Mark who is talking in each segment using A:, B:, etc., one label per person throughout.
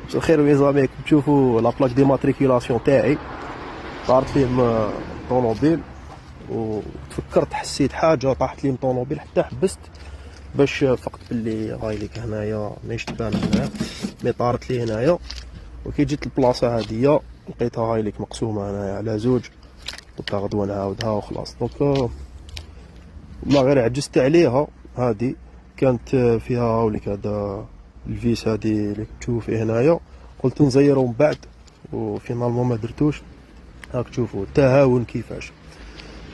A: مساء الخير يا زعما كنتو تشوفوا لا بلاك ديماتريكيلاسيون تاعي طارت لي طونوبيل وتفكرت حسيت حاجه طاحت لي طونوبيل حتى حبست باش فقت باللي غايليك هنايا ماهيش تبان هنايا مي طارت لي هنايا وكي جيت البلاصه هادية لقيتها هايليك مقسومه هنايا على زوج دوكا غدوه نعاودها وخلاص دونك والله غير عجزت عليها. هادي كانت فيها هاوليك هذا الفيس هادي اللي تشوفوا فيه هنايا قلت نزيرو من بعد وفينالمون ما درتوش. هاك تشوفوا التهاون كيفاش.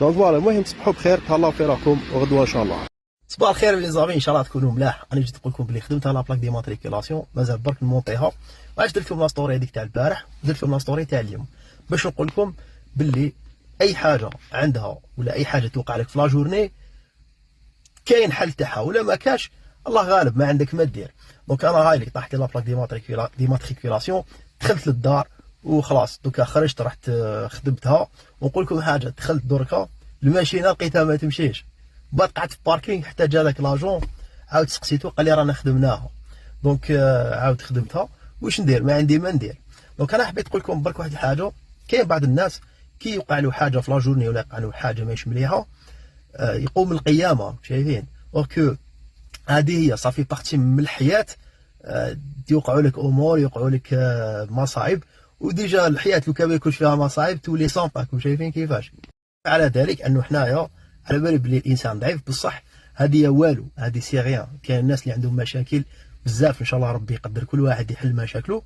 A: دونك فوالا المهم تصبحوا بخير تهلاو في راكم وغدوه ان شاء الله.
B: صباح الخير لي زامي ان شاء الله تكونوا ملاح. انا جيت نقول لكم بلي خدمت على بلاك ديماتريكيلاسيون مازال برك نمونطيها واش درت لكم لا ستوري هذيك تاع البارح درت لكم لا ستوري تاع اليوم باش نقول لكم باللي اي حاجه عندها ولا اي حاجه توقع لك في لا جورني كاين حل تاعها ولا ما كاش الله غالب ما عندك ما دير. دونك انا هاي لك طاحت لي لا بلاك ديماتريكيلاسيون دخلت للدار وخلاص دوكا خرجت رحت خدمتها. ونقول لكم حاجه دخلت دركا الماشينه لقيتها ما تمشيش بعد قعدت في باركينغ حتى جا داك لاجون عاود سقسيتو قال لي رانا خدمناها. دونك عاود خدمتها واش ندير ما عندي ما ندير. دونك انا حبيت نقول لكم برك واحد الحاجه كاين بعض الناس كي يوقع له حاجه في لا جورني ولا يوقع له حاجه ماهيش مليحه يقوم القيامه شايفين اوكو هذه هي صافي بارتي من الحياه. يوقعوا لك امور يوقعوا لك مصاعب وديجا الحياه لو كان ما يكونش فيها مصاعب تولي سامباكم شايفين كيفاش. على ذلك انه حنايا على بالي بلي الانسان ضعيف بصح هذه والو هذه سي غيان. كاين الناس اللي عندهم مشاكل بزاف ان شاء الله ربي يقدر كل واحد يحل مشاكله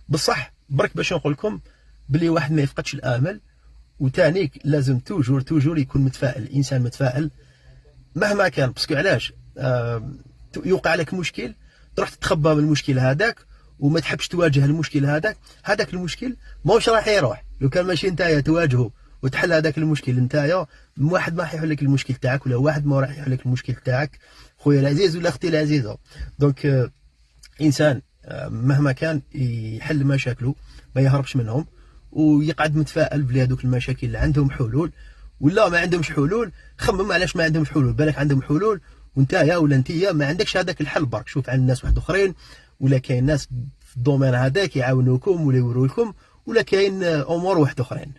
B: بصح برك باش نقول لكم بلي واحد ما يفقدش الامل. وثانيك لازم توجور يكون متفائل. الانسان متفائل مهما كان باسكو علاش يوقع لك مشكل تروح تتخبى من المشكل هذاك وما تحبش تواجه المشكل هذاك المشكل ماهوش راح يروح. لو كان ماشي نتايا تواجهه وتحل هذاك المشكل نتايا واحد ما راح يحل لك المشكل تاعك ولا واحد ما راح يحل لك المشكل تاعك خويا العزيز ولا اختي العزيزه. دونك انسان مهما كان يحل مشاكله ما يهربش منهم ويقعد متفائل بلي هذوك المشاكل اللي عندهم حلول ولا ما عندهمش حلول. خمم علاش ما عندهمش حلول بالك عندهم حلول وانتايا ولا انتيا ما عندكش هذاك الحل. برك شوف عند الناس واحد اخرين ولا كاين ناس في الدومين هذاك يعاونوكم ولا يوروكم ولا كاين امور واحد اخرين.